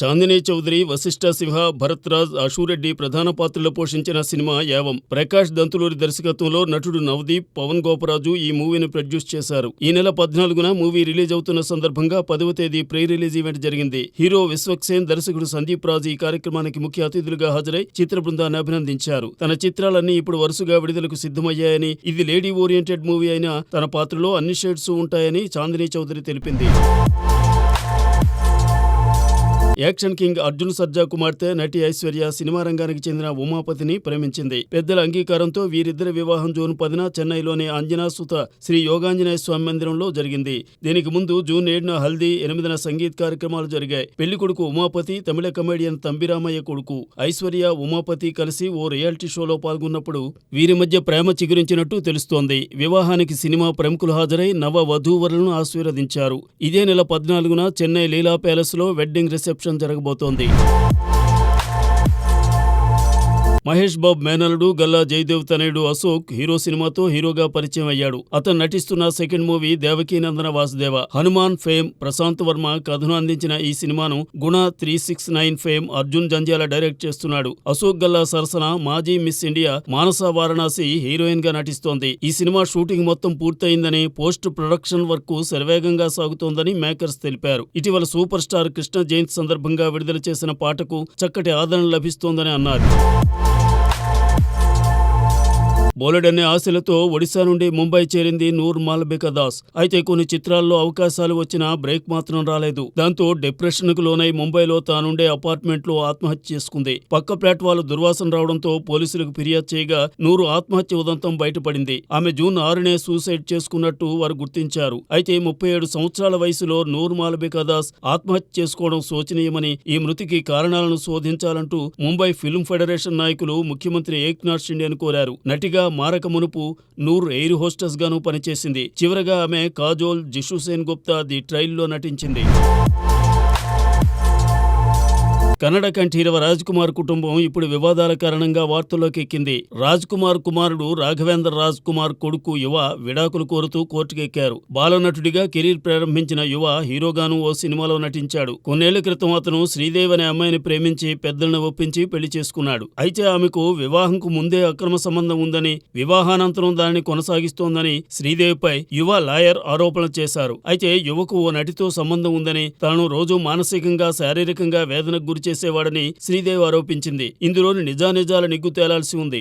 చాందినీ చౌదరి, వశిష్ఠ సింహ, భరత్ రాజ్, అశూరెడ్డి ప్రధాన పాత్రలో పోషించిన సినిమా యావం. ప్రకాష్ దంతులూరి దర్శకత్వంలో నటుడు నవదీప్, పవన్ గోపరాజు ఈ మూవీని ప్రొడ్యూస్ చేశారు. ఈ నెల 14న మూవీ రిలీజ్ అవుతున్న సందర్భంగా 10వ తేదీ ప్రీ రిలీజ్ ఈవెంట్ జరిగింది. హీరో విశ్వక్సేన్, దర్శకుడు సందీప్ రాజ్ ఈ కార్యక్రమానికి ముఖ్య అతిథులుగా హాజరై చిత్ర బృందాన్ని అభినందించారు. తన చిత్రాలన్నీ ఇప్పుడు వరుసగా విడుదలకు సిద్ధమయ్యాయని, ఇది లేడీ ఓరియంటెడ్ మూవీ అయినా తన పాత్రలో అన్ని షేడ్స్ ఉంటాయని చాందినీ చౌదరి తెలిపింది. యాక్షన్ కింగ్ అర్జున్ సర్జా కుమార్తె నటి ఐశ్వర్య సినిమా రంగానికి చెందిన ఉమాపతిని ప్రేమించింది. పెద్దల అంగీకారంతో వీరిద్దరి వివాహం జూన్ 10న చెన్నైలోని అంజనా సుత శ్రీ యోగాంజనేయ స్వామి మందిరంలో జరిగింది. దీనికి ముందు జూన్ 7న హల్దీ, 8న సంగీత్ కార్యక్రమాలు జరిగాయి. పెళ్లి కొడుకు ఉమాపతి తమిళ కమెడియన్ తంబిరామయ్య కొడుకు. ఐశ్వర్య, ఉమాపతి కలిసి ఓ రియాలిటీ షోలో పాల్గొన్నప్పుడు వీరి మధ్య ప్రేమ చిగురించినట్టు తెలుస్తోంది. వివాహానికి సినిమా ప్రముఖులు హాజరై నవ వధూవరులను ఆశీర్వదించారు. ఇదే నెల 14న చెన్నై లీలా ప్యాలెస్ లో వెడ్డింగ్ రిసెప్షన్ జరగబోతోంది. మహేష్ బాబు మేనల్లుడు గల్లా జయదేవ్ తనయుడు అశోక్ హీరో సినిమాతో హీరోగా పరిచయం అయ్యాడు. అతను నటిస్తున్న second movie Devakinandana Vasudeva. Hanuman fame Prashanth Varma కథను అందించిన ఈ సినిమాను గుణ 369 ఫేమ్ అర్జున్ జంధ్యాల డైరెక్ట్ చేస్తున్నాడు. అశోక్ గల్లా సరసన మాజీ మిస్ ఇండియా మానస వారణాసి హీరోయిన్ గా నటిస్తోంది. ఈ సినిమా షూటింగ్ మొత్తం పూర్తయిందని, పోస్ట్ ప్రొడక్షన్ వర్క్ శరవేగంగా సాగుతోందని మేకర్స్ తెలిపారు. ఇటీవల సూపర్ స్టార్ కృష్ణ జయంతి సందర్భంగా విడుదల చేసిన పాటకు చక్కటి ఆదరణ లభిస్తోందని అన్నారు. బోలెడన్ని ఆశలతో ఒడిశా నుండి ముంబై చేరింది నూర్ మాల్బికా దాస్. అయితే కొన్ని చిత్రాల్లో అవకాశాలు వచ్చినా బ్రేక్ మాత్రం రాలేదు. దాంతో డిప్రెషన్ కు లోనై ముంబైలో తానుండే అపార్ట్మెంట్ లో ఆత్మహత్య చేసుకుంది. పక్క ఫ్లాట్ వాళ్ళు దుర్వాసన రావడంతో పోలీసులకు ఫిర్యాదు చేయగా నూరు ఆత్మహత్య ఉదంతం బయటపడింది. ఆమె జూన్ 6నే సూసైడ్ చేసుకున్నట్టు వారు గుర్తించారు. అయితే 37 సంవత్సరాల వయసులో నూర్ మాల్బికా దాస్ ఆత్మహత్య చేసుకోవడం శోచనీయమని, ఈ మృతికి కారణాలను శోధించాలంటూ ముంబై ఫిల్మ్ ఫెడరేషన్ నాయకులు ముఖ్యమంత్రి ఏక్నాథ్ షిండేను కోరారు. నటిగా మారక మునుపు నూర్ ఎయిర్ హోస్టెస్ గాను పనిచేసింది. చివరగా ఆమె కాజోల్, జిషు సేన్ గుప్తా ది ట్రైల్లో నటించింది. కన్నడ కంఠీరవ రాజ్ కుమార్ కుటుంబం ఇప్పుడు వివాదాల కారణంగా వార్తల్లోకి ఎక్కింది. రాజ్ కుమార్ కుమారుడు రాఘవేంద్ర రాజ్ కుమార్ కొడుకు యువ విడాకులు కోరుతూ కోర్టుకెక్కారు. బాలనటుడిగా కెరీర్ ప్రారంభించిన యువ హీరోగాను ఓ సినిమాలో నటించాడు. కొన్నేళ్ల క్రితం అతను శ్రీదేవి అనే అమ్మాయిని ప్రేమించి పెద్దలను ఒప్పించి పెళ్లి చేసుకున్నాడు. అయితే ఆమెకు వివాహంకు ముందే అక్రమ సంబంధం ఉందని, వివాహానంతరం దానిని కొనసాగిస్తోందని శ్రీదేవిపై యువ లాయర్ ఆరోపణలు చేశారు. అయితే యువకు ఓ నటితో సంబంధం ఉందని, తాను రోజు మానసికంగా, శారీరకంగా వేదనకు గురి చేసేవాడని శ్రీదేవి ఆరోపించింది. ఇందులోని నిజానిజాల నిగ్గు తేలాల్సి ఉంది.